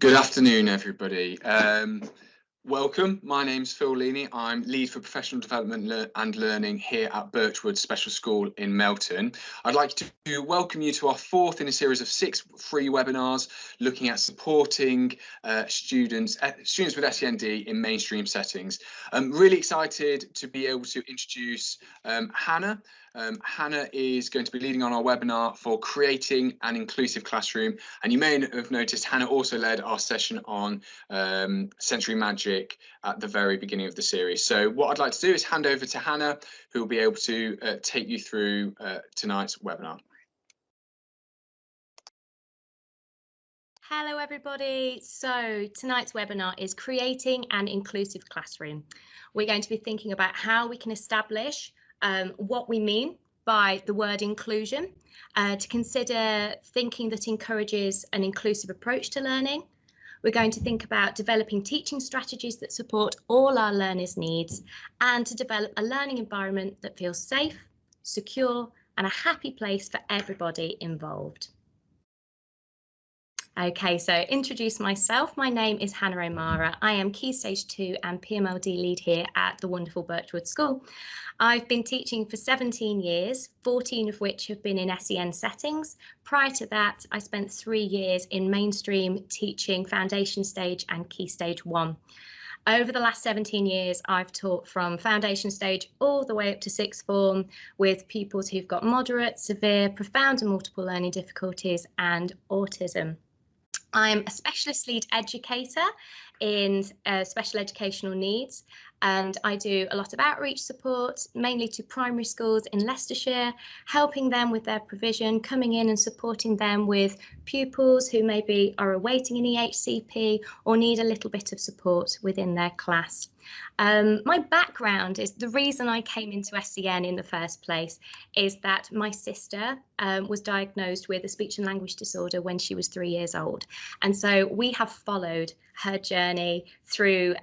Good afternoon, everybody. Welcome. My name's Phil Leaney. I'm lead for professional development and learning here at Birchwood Special School in Melton. I'd like to welcome you to our fourth in a series of 6 free webinars looking at supporting students with SEND in mainstream settings. I'm really excited to be able to introduce Hannah. Hannah is going to be leading on our webinar for creating an inclusive classroom, and you may have noticed Hannah also led our session on sensory magic at the very beginning of the series. So what I'd like to do is hand over to Hannah, who will be able to take you through tonight's webinar. Hello everybody. So tonight's webinar is creating an inclusive classroom. We're going to be thinking about how we can establish what we mean by the word inclusion, to consider thinking that encourages an inclusive approach to learning. We're going to think about developing teaching strategies that support all our learners' needs, and to develop a learning environment that feels safe, secure, and a happy place for everybody involved. Okay, so introduce myself. My name is Hannah O'Mara. I am Key Stage 2 and PMLD lead here at the wonderful Birchwood School. I've been teaching for 17 years, 14 of which have been in SEN settings. Prior to that, I spent 3 years in mainstream teaching foundation stage and Key Stage 1. Over the last 17 years, I've taught from foundation stage all the way up to sixth form with pupils who've got moderate, severe, profound and multiple learning difficulties and autism. I'm a specialist lead educator in special educational needs, and I do a lot of outreach support, mainly to primary schools in Leicestershire, helping them with their provision, coming in and supporting them with pupils who maybe are awaiting an EHCP or need a little bit of support within their class. My background is the reason I came into SEN in the first place is that my sister was diagnosed with a speech and language disorder when she was 3 years old. And so we have followed her journey through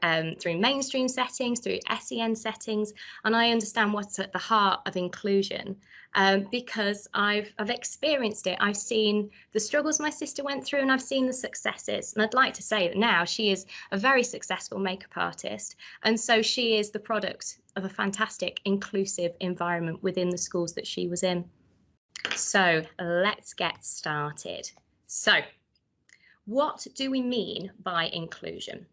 mainstream settings, through SEN settings, and I understand what's at the heart of inclusion because I've experienced it. I've seen the struggles my sister went through and I've seen the successes. And I'd like to say that now she is a very successful makeup artist. And so she is the product of a fantastic inclusive environment within the schools that she was in. So let's get started. So what do we mean by inclusion?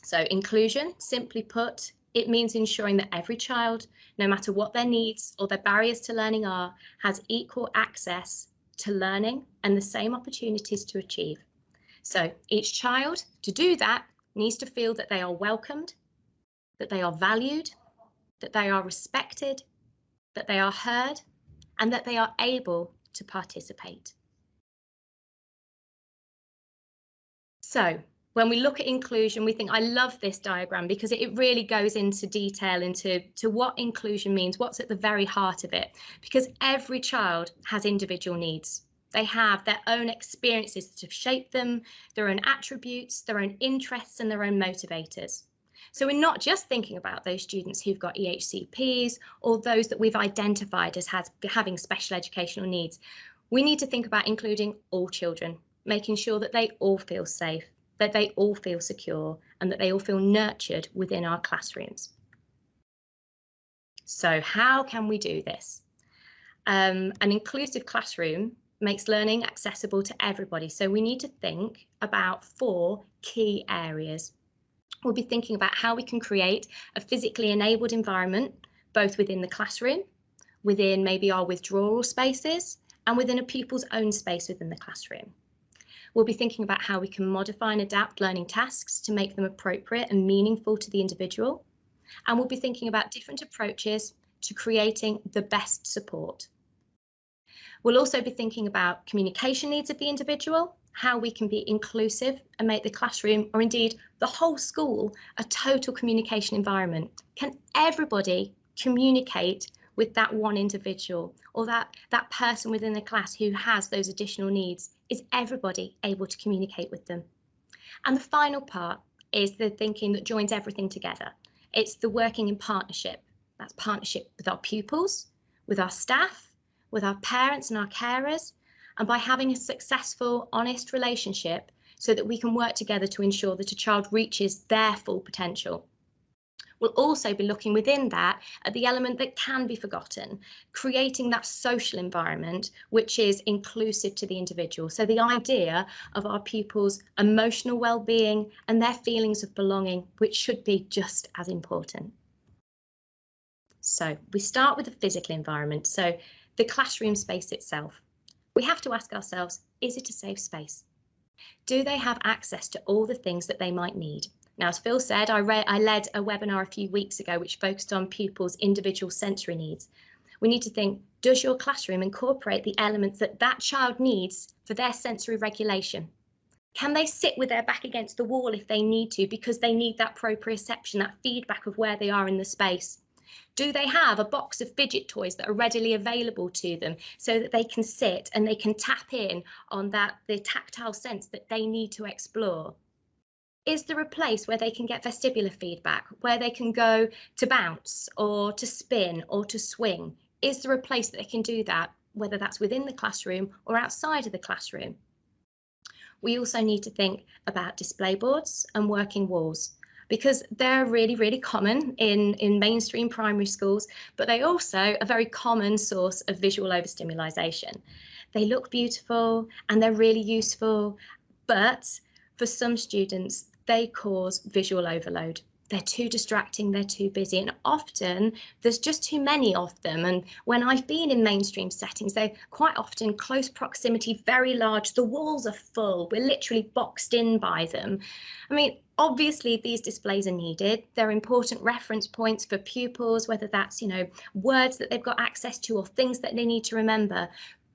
So inclusion, simply put, it means ensuring that every child, no matter what their needs or their barriers to learning are, has equal access to learning and the same opportunities to achieve. So each child, to do that, needs to feel that they are welcomed, that they are valued, that they are respected, that they are heard, and that they are able to participate. So when we look at inclusion, we think, I love this diagram because it really goes into detail into what inclusion means, what's at the very heart of it, because every child has individual needs. They have their own experiences that have shaped them, their own attributes, their own interests and their own motivators. So we're not just thinking about those students who've got EHCPs or those that we've identified as having special educational needs. We need to think about including all children, making sure that they all feel safe, that they all feel secure, and that they all feel nurtured within our classrooms. So how can we do this? An inclusive classroom makes learning accessible to everybody. So we need to think about 4 key areas. We'll be thinking about how we can create a physically enabled environment, both within the classroom, within maybe our withdrawal spaces, and within a pupil's own space within the classroom. We'll be thinking about how we can modify and adapt learning tasks to make them appropriate and meaningful to the individual. And we'll be thinking about different approaches to creating the best support. We'll also be thinking about communication needs of the individual, how we can be inclusive and make the classroom, or indeed the whole school, a total communication environment. Can everybody communicate with that one individual or that person within the class who has those additional needs? Is everybody able to communicate with them? And the final part is the thinking that joins everything together. It's the working in partnership. That's partnership with our pupils, with our staff, with our parents and our carers. And by having a successful, honest relationship, so that we can work together to ensure that a child reaches their full potential. We'll also be looking within that at the element that can be forgotten, creating that social environment which is inclusive to the individual. So the idea of our pupils' emotional well-being and their feelings of belonging, which should be just as important. So we start with the physical environment, so the classroom space itself. We have to ask ourselves, is it a safe space? Do they have access to all the things that they might need? Now, as Phil said, I led a webinar a few weeks ago which focused on pupils' individual sensory needs. We need to think, does your classroom incorporate the elements that that child needs for their sensory regulation? Can they sit with their back against the wall if they need to, because they need that proprioception, that feedback of where they are in the space? Do they have a box of fidget toys that are readily available to them so that they can sit and they can tap in on the tactile sense that they need to explore? Is there a place where they can get vestibular feedback, where they can go to bounce or to spin or to swing? Is there a place that they can do that, whether that's within the classroom or outside of the classroom? We also need to think about display boards and working walls, because they're really, really common in mainstream primary schools, but they also are a very common source of visual overstimulation. They look beautiful and they're really useful, but for some students, they cause visual overload. They're too distracting, they're too busy, and often there's just too many of them. And when I've been in mainstream settings, they're quite often close proximity, very large, the walls are full, we're literally boxed in by them. I mean, obviously these displays are needed. They're important reference points for pupils, whether that's, words that they've got access to or things that they need to remember.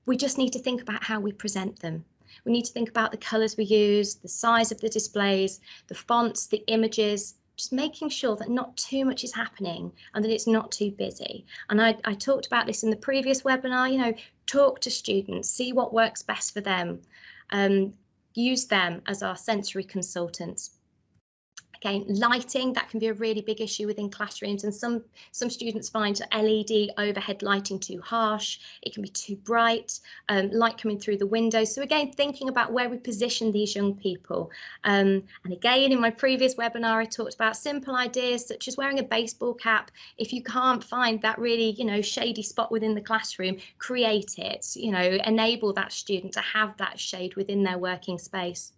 We just need to think about how we present them. We need to think about the colours we use, the size of the displays, the fonts, the images, just making sure that not too much is happening and that it's not too busy. And I talked about this in the previous webinar, talk to students, see what works best for them, use them as our sensory consultants. Again, lighting, that can be a really big issue within classrooms, and some students find LED overhead lighting too harsh. It can be too bright, light coming through the windows. So again, thinking about where we position these young people. And again, in my previous webinar, I talked about simple ideas such as wearing a baseball cap. If you can't find that really, shady spot within the classroom, create it, enable that student to have that shade within their working space.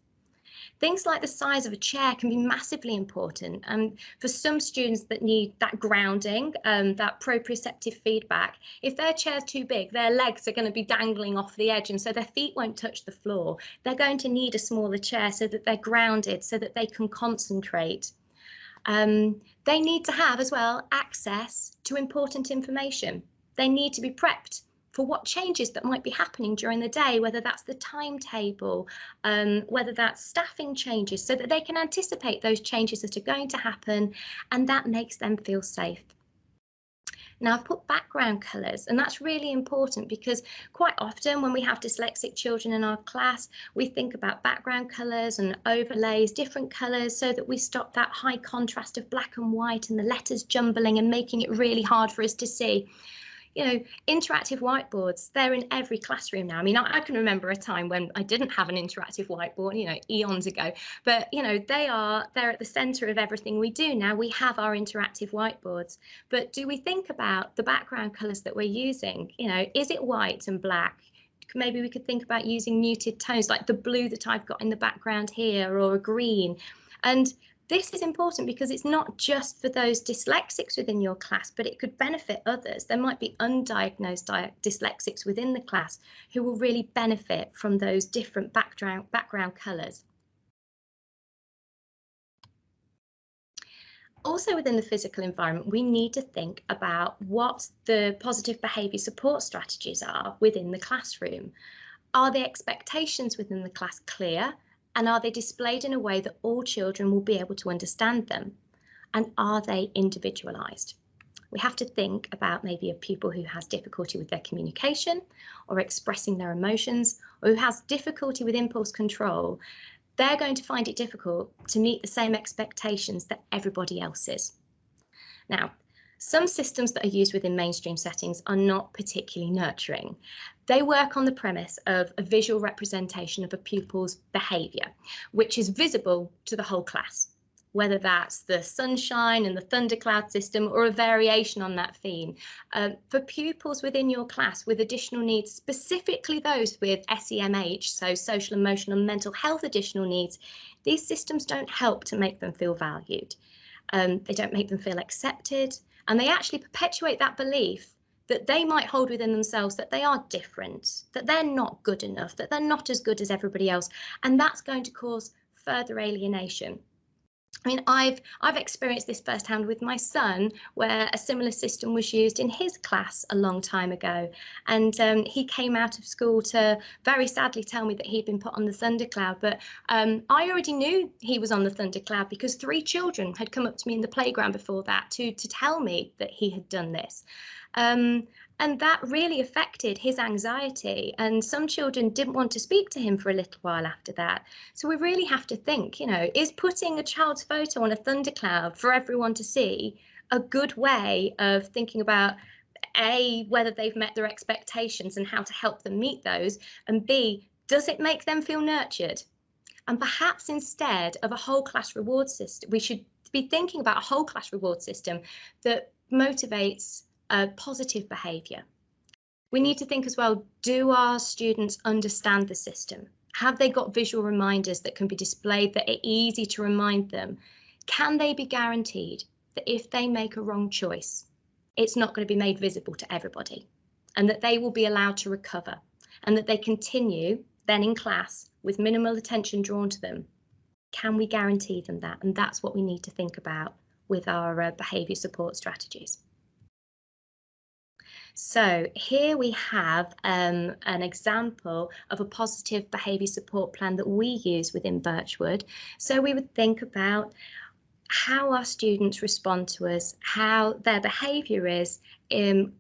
Things like the size of a chair can be massively important, and for some students that need that grounding, that proprioceptive feedback, if their chair's too big, their legs are going to be dangling off the edge, and so their feet won't touch the floor. They're going to need a smaller chair so that they're grounded, so that they can concentrate. They need to have as well access to important information. They need to be prepped for what changes that might be happening during the day, whether that's the timetable, whether that's staffing changes, so that they can anticipate those changes that are going to happen, and that makes them feel safe. Now, I've put background colours, and that's really important because quite often when we have dyslexic children in our class, we think about background colours and overlays, different colours, so that we stop that high contrast of black and white and the letters jumbling and making it really hard for us to see. Interactive whiteboards, they're in every classroom now. I mean, I can remember a time when I didn't have an interactive whiteboard, eons ago, but, they're at the centre of everything we do now. We have our interactive whiteboards, but do we think about the background colours that we're using? Is it white and black? Maybe we could think about using muted tones like the blue that I've got in the background here, or a green. And this is important because it's not just for those dyslexics within your class, but it could benefit others. There might be undiagnosed dyslexics within the class who will really benefit from those different background colours. Also within the physical environment, we need to think about what the positive behaviour support strategies are within the classroom. Are the expectations within the class clear? And are they displayed in a way that all children will be able to understand them? And are they individualised? We have to think about maybe a pupil who has difficulty with their communication or expressing their emotions, or who has difficulty with impulse control. They're going to find it difficult to meet the same expectations that everybody else is. Now, Some systems that are used within mainstream settings are not particularly nurturing. They work on the premise of a visual representation of a pupil's behaviour, which is visible to the whole class, whether that's the sunshine and the thundercloud system or a variation on that theme. For pupils within your class with additional needs, specifically those with SEMH, so social, emotional and mental health additional needs, these systems don't help to make them feel valued. They don't make them feel accepted, and they actually perpetuate that belief that they might hold within themselves that they are different, that they're not good enough, that they're not as good as everybody else, and that's going to cause further alienation. I mean, I've experienced this firsthand with my son, where a similar system was used in his class a long time ago. And he came out of school to very sadly tell me that he'd been put on the thundercloud. But I already knew he was on the thundercloud because 3 children had come up to me in the playground before that to tell me that he had done this. And that really affected his anxiety, and some children didn't want to speak to him for a little while after that. So we really have to think, is putting a child's photo on a thundercloud for everyone to see a good way of thinking about A, whether they've met their expectations and how to help them meet those, and B, does it make them feel nurtured? And perhaps instead of a whole class reward system, we should be thinking about a whole class reward system that motivates positive behaviour. We need to think as well, do our students understand the system? Have they got visual reminders that can be displayed that are easy to remind them? Can they be guaranteed that if they make a wrong choice, it's not going to be made visible to everybody, and that they will be allowed to recover, and that they continue then in class with minimal attention drawn to them? Can we guarantee them that? And that's what we need to think about with our behaviour support strategies. So here we have an example of a positive behaviour support plan that we use within Birchwood. So we would think about how our students respond to us, how their behaviour is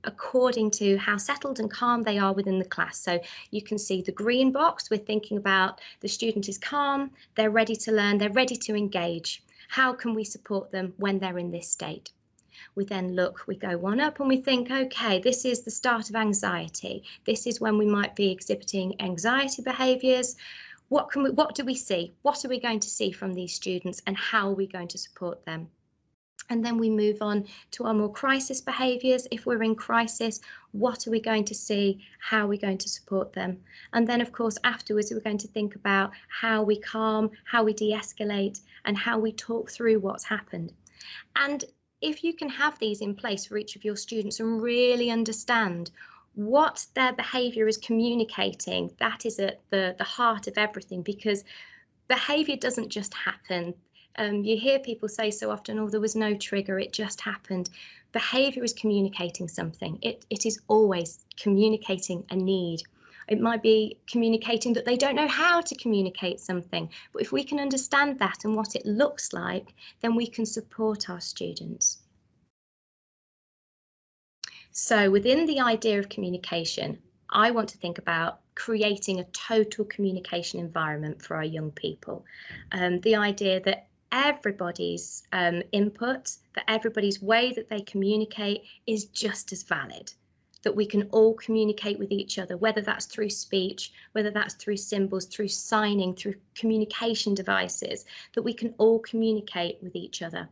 according to how settled and calm they are within the class. So you can see the green box, we're thinking about the student is calm, they're ready to learn, they're ready to engage. How can we support them when they're in this state? We then look, we go one up and we think, okay, this is the start of anxiety. This is when we might be exhibiting anxiety behaviours. What do we see? What are we going to see from these students, and how are we going to support them? And then we move on to our more crisis behaviours. If we're in crisis, what are we going to see? How are we going to support them? And then, of course, afterwards, we're going to think about how we calm, how we de-escalate, and how we talk through what's happened. And if you can have these in place for each of your students and really understand what their behaviour is communicating, that is at the heart of everything, because behaviour doesn't just happen. You hear people say so often, oh, there was no trigger, it just happened. Behaviour is communicating something. It is always communicating a need. It might be communicating that they don't know how to communicate something, but if we can understand that and what it looks like, then we can support our students. So within the idea of communication, I want to think about creating a total communication environment for our young people. The idea that everybody's input, that everybody's way that they communicate is just as valid, that we can all communicate with each other, whether that's through speech, whether that's through symbols, through signing, through communication devices, that we can all communicate with each other.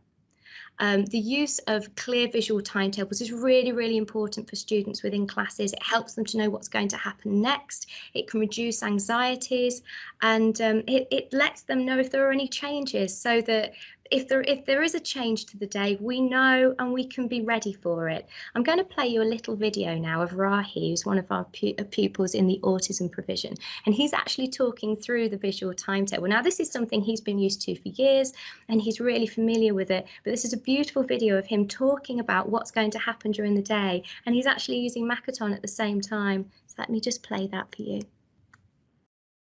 The use of clear visual timetables is really, really important for students within classes. It helps them to know what's going to happen next. It can reduce anxieties, and it lets them know if there are any changes, so that if there is a change to the day, we know and we can be ready for it. I'm going to play you a little video now of Rahi, who's one of our pupils in the autism provision, and he's actually talking through the visual timetable. Now, this is something he's been used to for years and he's really familiar with it, but this is a beautiful video of him talking about what's going to happen during the day, and he's actually using Makaton at the same time. So let me just play that for you.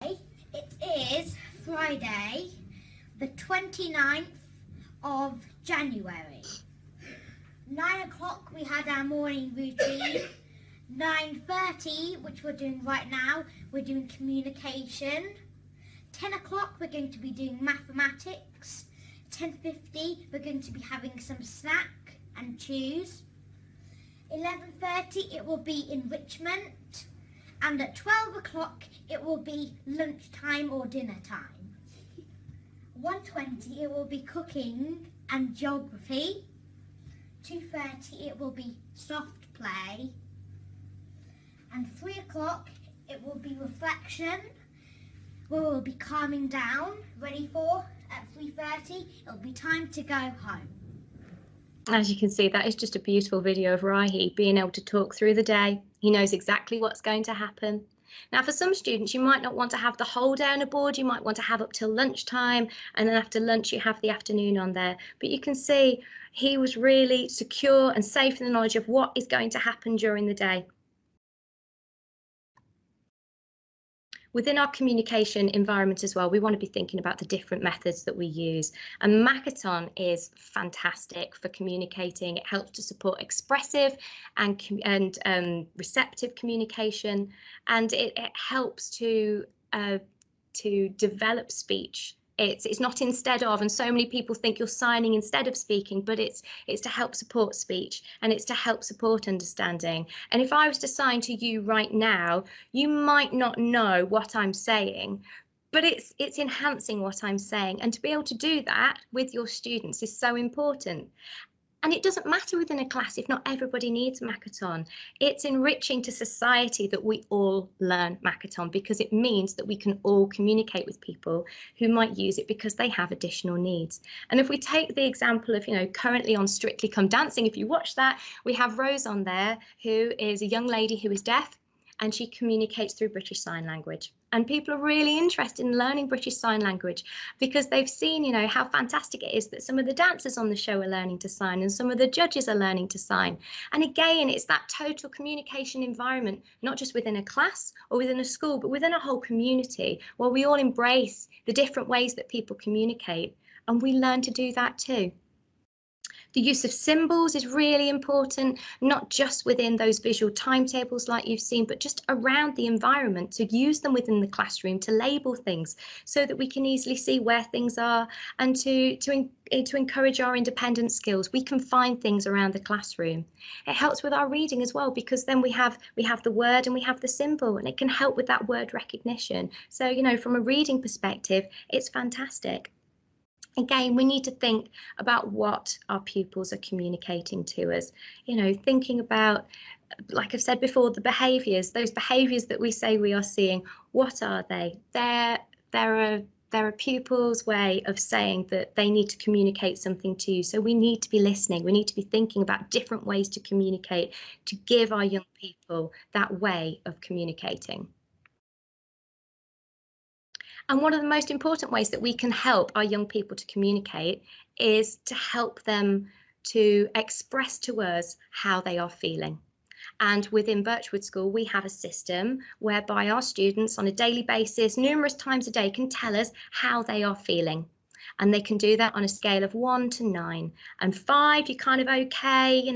It is Friday, the 29th of January. 9 o'clock we had our morning routine. 9:30, which we're doing right now, we're doing communication. 10 o'clock we're going to be doing mathematics. 10:50 we're going to be having some snack. and choose. 11:30 it will be enrichment, and at 12 o'clock it will be lunchtime or dinner time. 1:20 it will be cooking and geography. 2:30 it will be soft play, and 3 o'clock it will be reflection, where we'll be calming down, ready for, at 3:30, it'll be time to go home. As you can see, that is just a beautiful video of Rahi being able to talk through the day. He knows exactly what's going to happen. Now, for some students, you might not want to have the whole day on a board. You might want to have up till lunchtime, and then after lunch, you have the afternoon on there. But you can see he was really secure and safe in the knowledge of what is going to happen during the day. Within our communication environment as well, we want to be thinking about the different methods that we use. And Makaton is fantastic for communicating. It helps to support expressive and receptive communication, and it helps to develop speech. It's not instead of, and so many people think you're signing instead of speaking, but it's to help support speech, and it's to help support understanding. And if I was to sign to you right now, you might not know what I'm saying, but it's enhancing what I'm saying. And to be able to do that with your students is so important. And it doesn't matter within a class if not everybody needs Makaton. It's enriching to society that we all learn Makaton, because it means that we can all communicate with people who might use it because they have additional needs. And if we take the example of, currently on Strictly Come Dancing, if you watch that, we have Rose on there, who is a young lady who is deaf, and she communicates through British Sign Language. And people are really interested in learning British Sign Language because they've seen, how fantastic it is that some of the dancers on the show are learning to sign, and some of the judges are learning to sign. And again, it's that total communication environment, not just within a class or within a school, but within a whole community, where we all embrace the different ways that people communicate, and we learn to do that too. The use of symbols is really important, not just within those visual timetables like you've seen, but just around the environment, to use them within the classroom to label things so that we can easily see where things are, and to encourage our independent skills. We can find things around the classroom. It helps with our reading as well, because then we have the word and we have the symbol, and it can help with that word recognition. So, from a reading perspective, it's fantastic. Again, we need to think about what our pupils are communicating to us. Thinking about, like I've said before, the behaviours, those behaviours that we say we are seeing, what are they? They're a pupil's way of saying that they need to communicate something to you. So we need to be listening. We need to be thinking about different ways to communicate, to give our young people that way of communicating. And one of the most important ways that we can help our young people to communicate is to help them to express to us how they are feeling. And within Birchwood School, we have a system whereby our students on a daily basis, numerous times a day, can tell us how they are feeling. And they can do that on a scale of 1 to 9. And 5, you're kind of okay,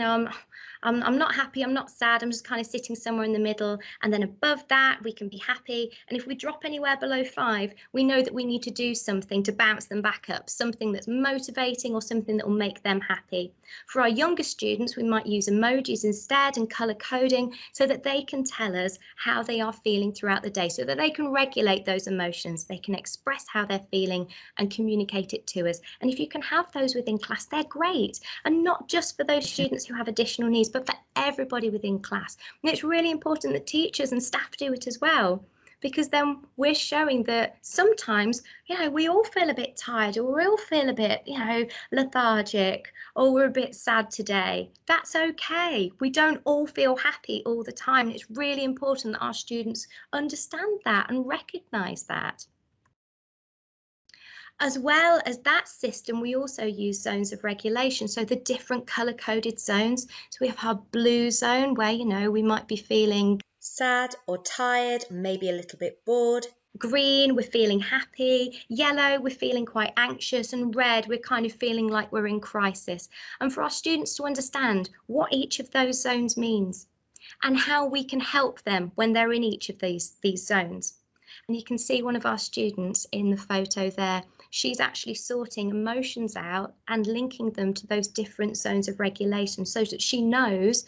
I'm not happy, I'm not sad, I'm just kind of sitting somewhere in the middle. And then above that, we can be happy. And if we drop anywhere below 5, we know that we need to do something to bounce them back up, something that's motivating or something that will make them happy. For our younger students, we might use emojis instead and colour coding so that they can tell us how they are feeling throughout the day, so that they can regulate those emotions. They can express how they're feeling and communicate it to us. And if you can have those within class, they're great. And not just for those students who have additional needs, but for everybody within class. And it's really important that teachers and staff do it as well, because then we're showing that sometimes, we all feel a bit tired, or we all feel a bit, lethargic, or we're a bit sad today. That's okay. We don't all feel happy all the time. And it's really important that our students understand that and recognise that. As well as that system, we also use zones of regulation, so the different colour-coded zones. So we have our blue zone where, we might be feeling sad or tired, maybe a little bit bored. Green, we're feeling happy. Yellow, we're feeling quite anxious. And red, we're kind of feeling like we're in crisis. And for our students to understand what each of those zones means and how we can help them when they're in each of these zones. And you can see one of our students in the photo there she's actually sorting emotions out and linking them to those different zones of regulation so that she knows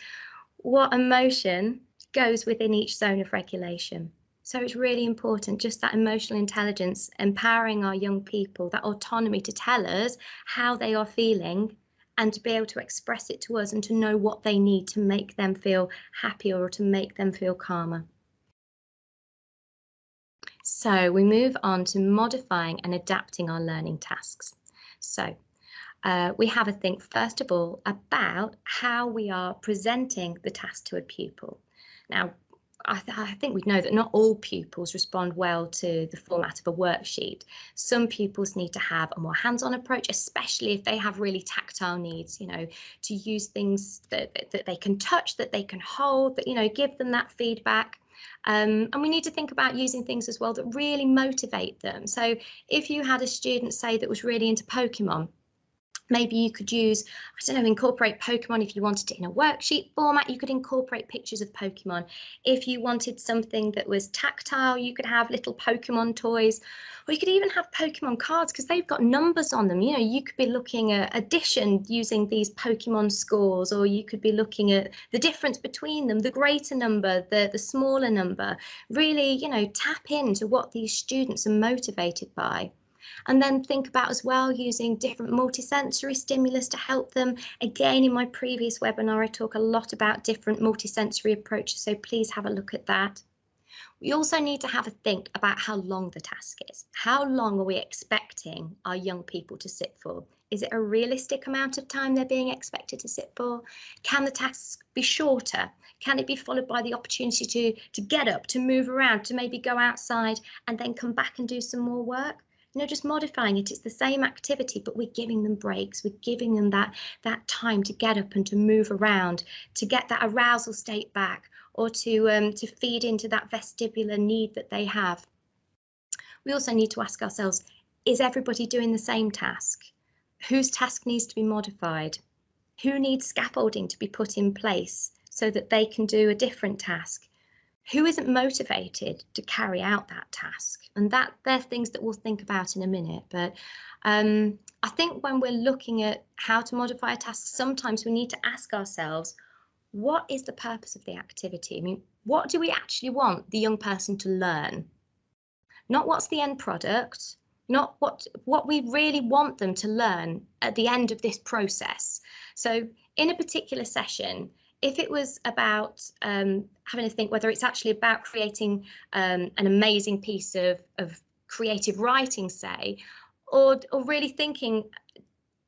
what emotion goes within each zone of regulation. So it's really important, just that emotional intelligence, empowering our young people, that autonomy to tell us how they are feeling and to be able to express it to us and to know what they need to make them feel happier or to make them feel calmer. So we move on to modifying and adapting our learning tasks. So we have a think, first of all, about how we are presenting the task to a pupil. Now, I think we know that not all pupils respond well to the format of a worksheet. Some pupils need to have a more hands-on approach, especially if they have really tactile needs, you know, to use things that they can touch, that they can hold, that, you know, give them that feedback. And we need to think about using things as well that really motivate them. So if you had a student, say, that was really into Pokemon, maybe you could use, I don't know, incorporate Pokemon. If you wanted it in a worksheet format, you could incorporate pictures of Pokemon. If you wanted something that was tactile, you could have little Pokemon toys, or you could even have Pokemon cards because they've got numbers on them. You know, you could be looking at addition using these Pokemon scores, or you could be looking at the difference between them, the greater number, the smaller number. Really, you know, tap into what these students are motivated by. And then think about as well using different multisensory stimulus to help them. Again, in my previous webinar, I talk a lot about different multisensory approaches, so please have a look at that. We also need to have a think about how long the task is. How long are we expecting our young people to sit for? Is it a realistic amount of time they're being expected to sit for? Can the task be shorter? Can it be followed by the opportunity to get up, to move around, to maybe go outside and then come back and do some more work? You know, just modifying it. It's the same activity, but we're giving them breaks. We're giving them that time to get up and to move around, to get that arousal state back, or to feed into that vestibular need that they have. We also need to ask ourselves, is everybody doing the same task? Whose task needs to be modified? Who needs scaffolding to be put in place so that they can do a different task? Who isn't motivated to carry out that task? And they're things that we'll think about in a minute. But I think when we're looking at how to modify a task, sometimes we need to ask ourselves, what is the purpose of the activity? I mean, what do we actually want the young person to learn? Not what's the end product, not what we really want them to learn at the end of this process. So in a particular session, if it was about having to think whether it's actually about creating an amazing piece of creative writing, say, or really thinking,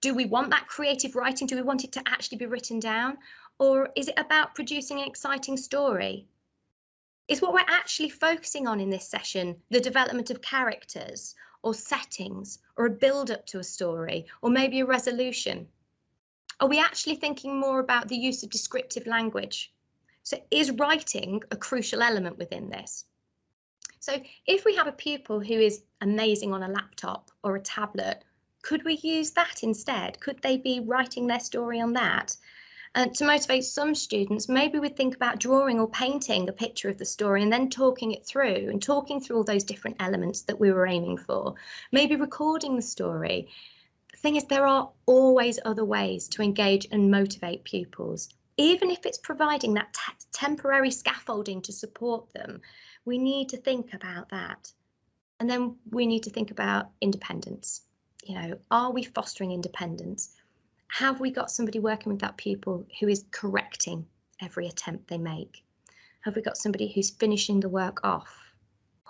do we want that creative writing? Do we want it to actually be written down? Or is it about producing an exciting story? Is what we're actually focusing on in this session the development of characters or settings or a build-up to a story or maybe a resolution? Are we actually thinking more about the use of descriptive language? So is writing a crucial element within this? So if we have a pupil who is amazing on a laptop or a tablet, could we use that instead? Could they be writing their story on that? And to motivate some students, maybe we think about drawing or painting a picture of the story and then talking it through and talking through all those different elements that we were aiming for. Maybe recording the story. The thing is, there are always other ways to engage and motivate pupils. Even if it's providing that temporary scaffolding to support them, we need to think about that. And then we need to think about independence. You know, are we fostering independence? Have we got somebody working with that pupil who is correcting every attempt they make? Have we got somebody who's finishing the work off?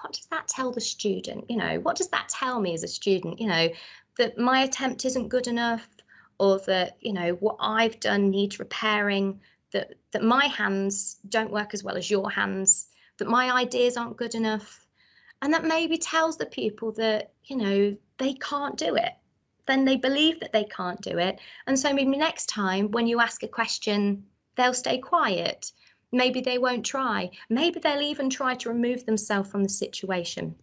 What does that tell the student? You know, what does that tell me as a student? You know, that my attempt isn't good enough, or that, you know, what I've done needs repairing, that my hands don't work as well as your hands, that my ideas aren't good enough. And that maybe tells the pupil that, you know, they can't do it. Then they believe that they can't do it. And so maybe next time when you ask a question, they'll stay quiet. Maybe they won't try. Maybe they'll even try to remove themselves from the situation.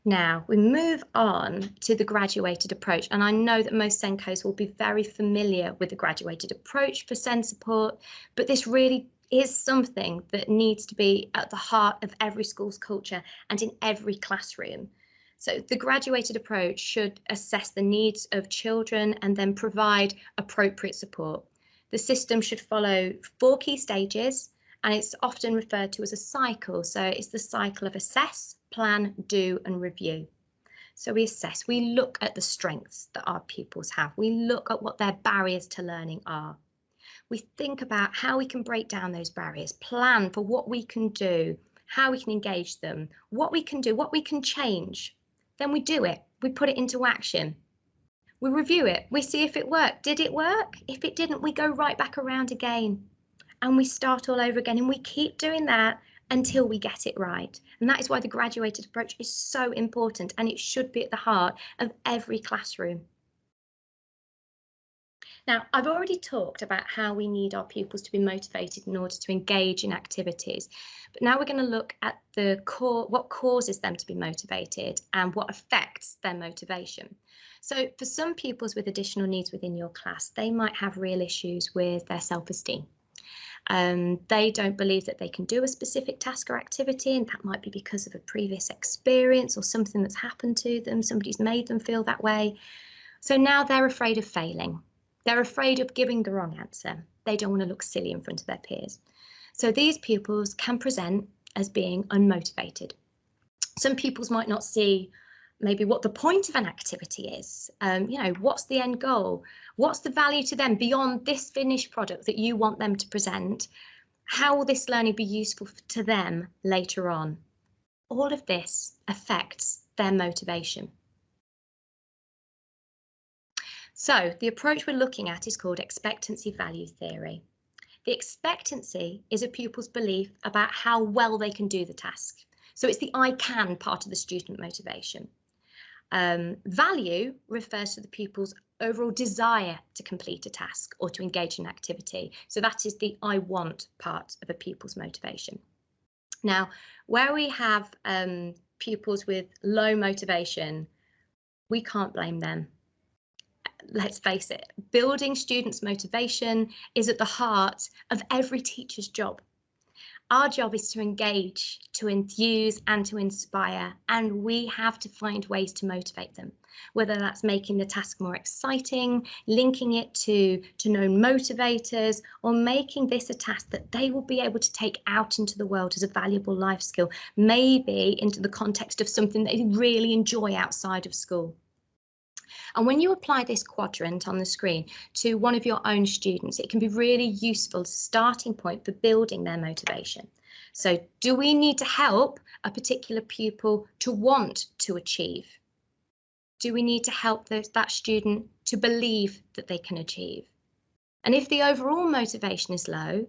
Now we move on to the graduated approach. And I know that most SENCOs will be very familiar with the graduated approach for SEND support, but this really is something that needs to be at the heart of every school's culture and in every classroom. So the graduated approach should assess the needs of children and then provide appropriate support. The system should follow 4 key stages, and it's often referred to as a cycle. So it's the cycle of assess, plan, do, and review. So we assess, we look at the strengths that our pupils have. We look at what their barriers to learning are. We think about how we can break down those barriers, plan for what we can do, how we can engage them, what we can do, what we can change. Then we do it, we put it into action. We review it, we see if it worked. Did it work? If it didn't, we go right back around again and we start all over again, and we keep doing that until we get it right. And that is why the graduated approach is so important, and it should be at the heart of every classroom. Now, I've already talked about how we need our pupils to be motivated in order to engage in activities, but now we're going to look at the core, what causes them to be motivated and what affects their motivation. So for some pupils with additional needs within your class, they might have real issues with their self-esteem. They don't believe that they can do a specific task or activity, and that might be because of a previous experience or something that's happened to them. Somebody's made them feel that way. So now they're afraid of failing. They're afraid of giving the wrong answer. They don't want to look silly in front of their peers. So these pupils can present as being unmotivated. Some pupils might not see maybe what the point of an activity is. You know, what's the end goal? What's the value to them beyond this finished product that you want them to present? How will this learning be useful to them later on? All of this affects their motivation. So the approach we're looking at is called Expectancy-Value Theory. The expectancy is a pupil's belief about how well they can do the task. So it's the I can part of the student motivation. Value refers to the pupil's overall desire to complete a task or to engage in activity. So that is the I want part of a pupil's motivation. Now, where we have pupils with low motivation, we can't blame them. Let's face it, building students' motivation is at the heart of every teacher's job. Our job is to engage, to enthuse and to inspire, and we have to find ways to motivate them, whether that's making the task more exciting, linking it to known motivators, or making this a task that they will be able to take out into the world as a valuable life skill, maybe into the context of something they really enjoy outside of school. And when you apply this quadrant on the screen to one of your own students, it can be really useful as a starting point for building their motivation. So do we need to help a particular pupil to want to achieve? Do we need to help that student to believe that they can achieve? And if the overall motivation is low,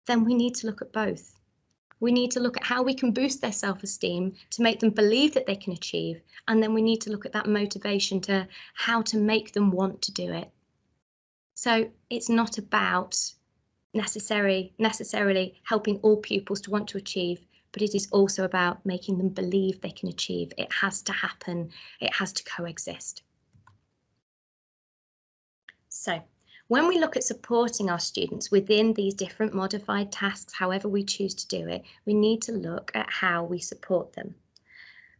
then we need to look at both. We need to look at how we can boost their self-esteem to make them believe that they can achieve. And then we need to look at that motivation to how to make them want to do it. So it's not about necessarily helping all pupils to want to achieve, but it is also about making them believe they can achieve. It has to happen. It has to coexist. So when we look at supporting our students within these different modified tasks, however we choose to do it, we need to look at how we support them.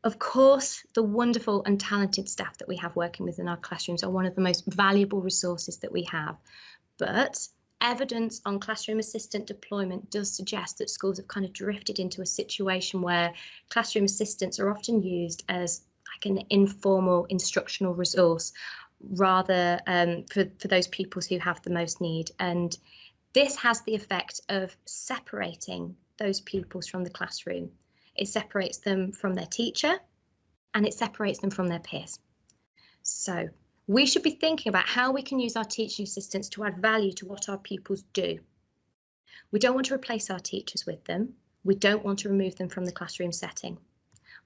Of course, the wonderful and talented staff that we have working within our classrooms are one of the most valuable resources that we have. But evidence on classroom assistant deployment does suggest that schools have kind of drifted into a situation where classroom assistants are often used as like an informal instructional resource, rather for those pupils who have the most need. And this has the effect of separating those pupils from the classroom. It separates them from their teacher and it separates them from their peers. So we should be thinking about how we can use our teaching assistants to add value to what our pupils do. We don't want to replace our teachers with them. We don't want to remove them from the classroom setting.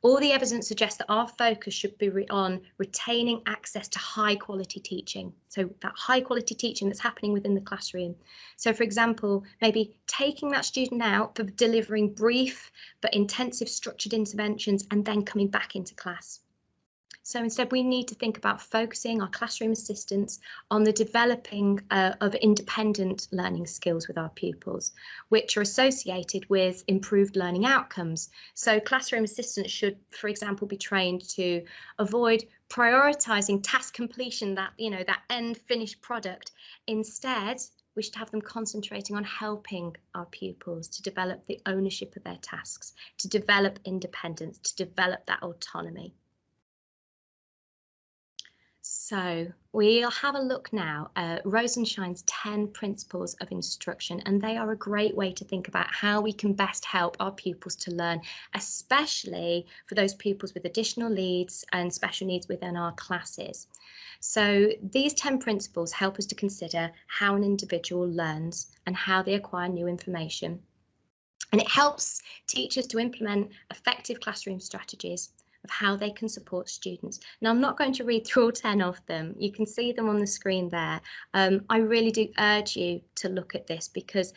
All the evidence suggests that our focus should be on retaining access to high quality teaching. So that high quality teaching that's happening within the classroom. So for example, maybe taking that student out for delivering brief but intensive structured interventions and then coming back into class. So instead, we need to think about focusing our classroom assistants on the developing of independent learning skills with our pupils, which are associated with improved learning outcomes. So classroom assistants should, for example, be trained to avoid prioritising task completion, that end finished product. Instead, we should have them concentrating on helping our pupils to develop the ownership of their tasks, to develop independence, to develop that autonomy. So we'll have a look now at Rosenshine's 10 principles of instruction, and they are a great way to think about how we can best help our pupils to learn, especially for those pupils with additional needs and special needs within our classes. So these 10 principles help us to consider how an individual learns and how they acquire new information. And it helps teachers to implement effective classroom strategies of how they can support students. Now, I'm not going to read through all 10 of them. You can see them on the screen there. I really do urge you to look at this, because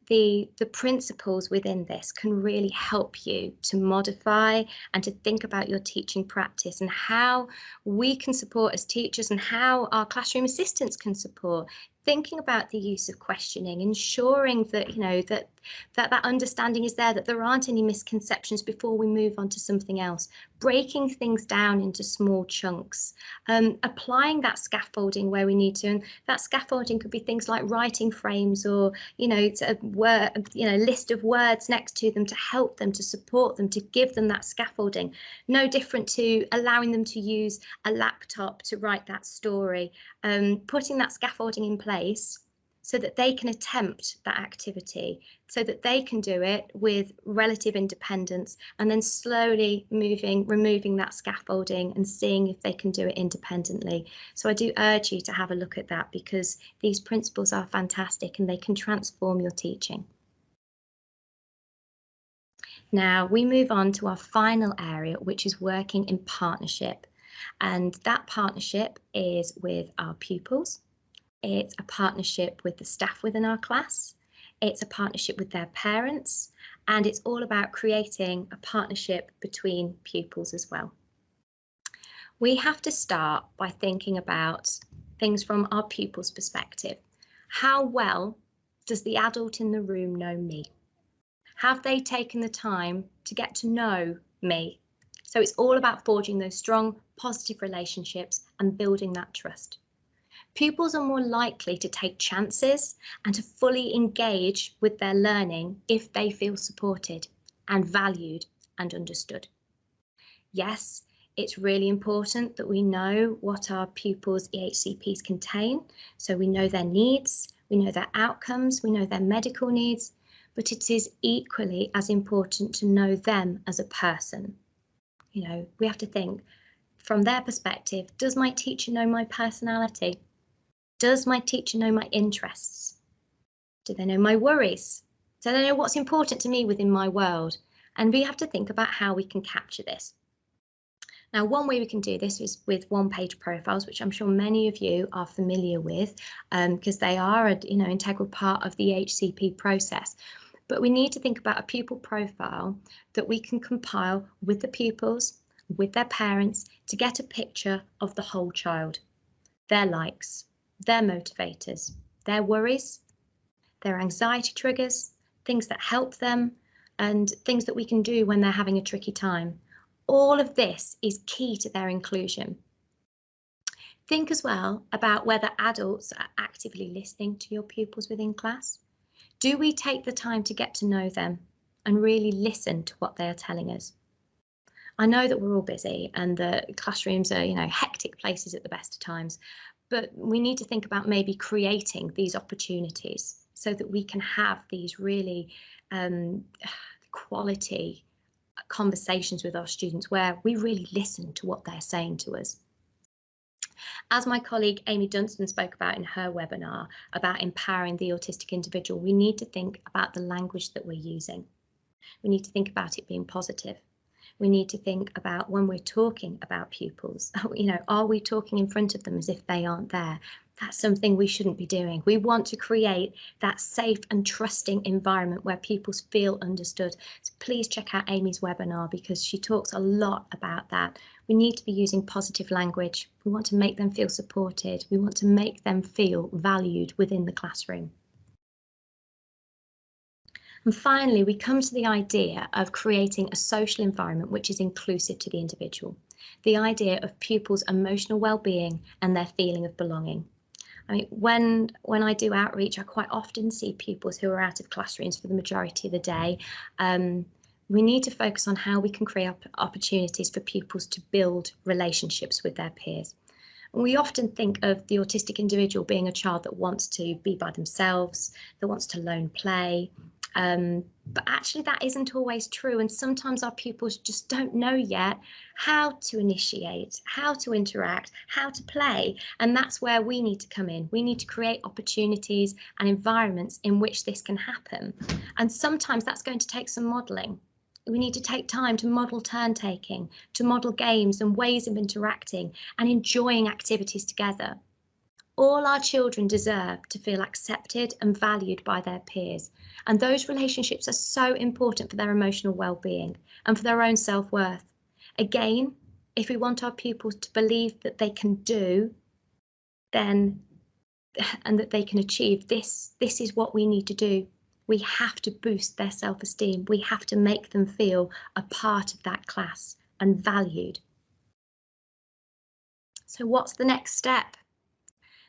the principles within this can really help you to modify and to think about your teaching practice and how we can support as teachers and how our classroom assistants can support. Thinking about the use of questioning, ensuring that that understanding is there, that there aren't any misconceptions before we move on to something else, breaking things down into small chunks, applying that scaffolding where we need to, and that scaffolding could be things like writing frames or a list of words next to them to help them, to support them, to give them that scaffolding. No different to allowing them to use a laptop to write that story, putting that scaffolding in place so that they can attempt that activity, so that they can do it with relative independence, and then slowly removing that scaffolding and seeing if they can do it independently. So I do urge you to have a look at that, because these principles are fantastic and they can transform your teaching. Now we move on to our final area, which is working in partnership. And that partnership is with our pupils. It's a partnership with the staff within our class. It's a partnership with their parents, and it's all about creating a partnership between pupils as well. We have to start by thinking about things from our pupils' perspective. How well does the adult in the room know me? Have they taken the time to get to know me? So it's all about forging those strong, positive relationships and building that trust. Pupils are more likely to take chances and to fully engage with their learning if they feel supported and valued and understood. Yes, it's really important that we know what our pupils' EHCPs contain, so we know their needs, we know their outcomes, we know their medical needs, but it is equally as important to know them as a person. We have to think from their perspective, does my teacher know my personality? Does my teacher know my interests? Do they know my worries? Do they know what's important to me within my world? And we have to think about how we can capture this. Now, one way we can do this is with one-page profiles, which I'm sure many of you are familiar with, because they are an integral part of the HCP process. But we need to think about a pupil profile that we can compile with the pupils, with their parents, to get a picture of the whole child, their likes, their motivators, their worries, their anxiety triggers, things that help them, and things that we can do when they're having a tricky time. All of this is key to their inclusion. Think as well about whether adults are actively listening to your pupils within class. Do we take the time to get to know them and really listen to what they are telling us? I know that we're all busy and the classrooms are, hectic places at the best of times, but we need to think about maybe creating these opportunities so that we can have these really quality conversations with our students where we really listen to what they're saying to us. As my colleague Amy Dunstan spoke about in her webinar about empowering the autistic individual, we need to think about the language that we're using. We need to think about it being positive. We need to think about when we're talking about pupils, are we talking in front of them as if they aren't there? That's something we shouldn't be doing. We want to create that safe and trusting environment where pupils feel understood. So please check out Amy's webinar because she talks a lot about that. We need to be using positive language. We want to make them feel supported. We want to make them feel valued within the classroom. And finally, we come to the idea of creating a social environment which is inclusive to the individual. The idea of pupils' emotional well-being and their feeling of belonging. I mean, when I do outreach, I quite often see pupils who are out of classrooms for the majority of the day. We need to focus on how we can create opportunities for pupils to build relationships with their peers. And we often think of the autistic individual being a child that wants to be by themselves, that wants to lone play. But actually that isn't always true, and sometimes our pupils just don't know yet how to initiate, how to interact, how to play, and that's where we need to come in. We need to create opportunities and environments in which this can happen, and sometimes that's going to take some modelling. We need to take time to model turn taking, to model games and ways of interacting and enjoying activities together. All our children deserve to feel accepted and valued by their peers, and those relationships are so important for their emotional well-being and for their own self-worth. Again, if we want our pupils to believe that they can do, then and that they can achieve, this is what we need to do. We have to boost their self-esteem. We have to make them feel a part of that class and valued. So what's the next step?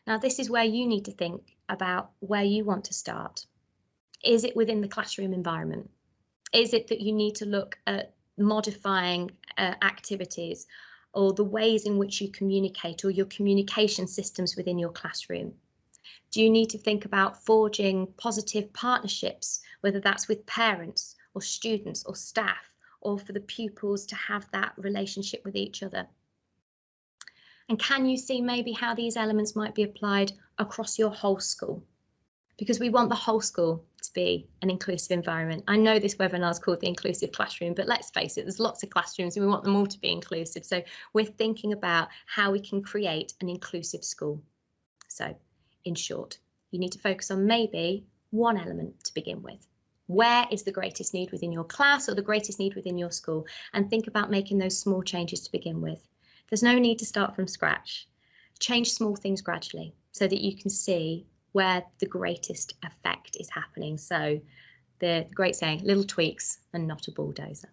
Now, this is where you need to think about where you want to start. Is it within the classroom environment? Is it that you need to look at modifying activities or the ways in which you communicate or your communication systems within your classroom? Do you need to think about forging positive partnerships, whether that's with parents or students or staff, or for the pupils to have that relationship with each other? And can you see maybe how these elements might be applied across your whole school? Because we want the whole school to be an inclusive environment. I know this webinar is called the Inclusive Classroom, but let's face it, there's lots of classrooms and we want them all to be inclusive. So we're thinking about how we can create an inclusive school. So in short, you need to focus on maybe one element to begin with. Where is the greatest need within your class or the greatest need within your school? And think about making those small changes to begin with. There's no need to start from scratch. Change small things gradually so that you can see where the greatest effect is happening. So the great saying, little tweaks and not a bulldozer.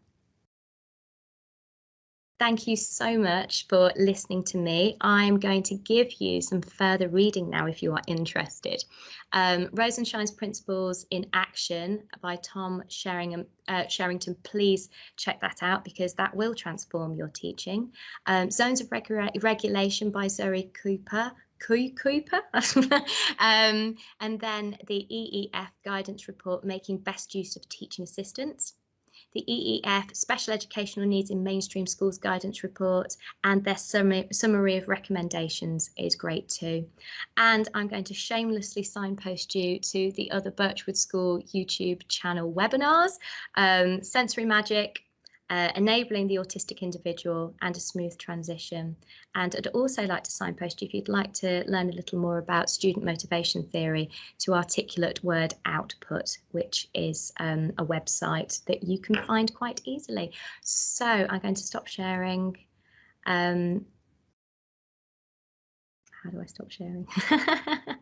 Thank you so much for listening to me. I'm going to give you some further reading now if you are interested. Rosenshine's Principles in Action by Tom Sherrington. Please check that out because that will transform your teaching. Zones of Regulation by Zoe Cooper. And then the EEF guidance report, Making Best Use of Teaching Assistants. The EEF Special Educational Needs in Mainstream Schools guidance report, and their summary of recommendations is great too. And I'm going to shamelessly signpost you to the other Birchwood School YouTube channel webinars, Sensory Magic, Enabling the Autistic Individual, and A Smooth Transition. And I'd also like to signpost you if you'd like to learn a little more about student motivation theory to Articulate Word Output, which is a website that you can find quite easily. So I'm going to stop sharing. How do I stop sharing? I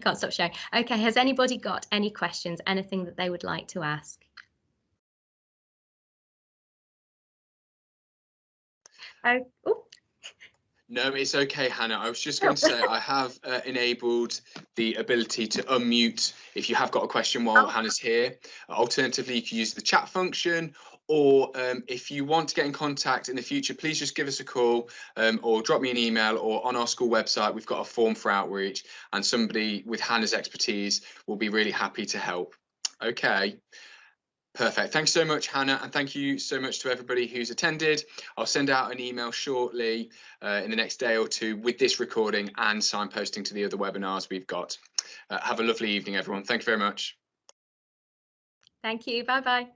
can't stop sharing. Okay, has anybody got any questions, anything that they would like to ask? Oh. No, it's okay, Hannah. I was just going to say I have enabled the ability to unmute if you have got a question while Hannah's here. Alternatively, you can use the chat function, or if you want to get in contact in the future, please just give us a call or drop me an email, or on our school website, we've got a form for outreach, and somebody with Hannah's expertise will be really happy to help. Okay. Perfect. Thanks so much, Hannah, and thank you so much to everybody who's attended. I'll send out an email shortly in the next day or two with this recording and signposting to the other webinars we've got. Have a lovely evening, everyone. Thank you very much. Thank you. Bye-bye.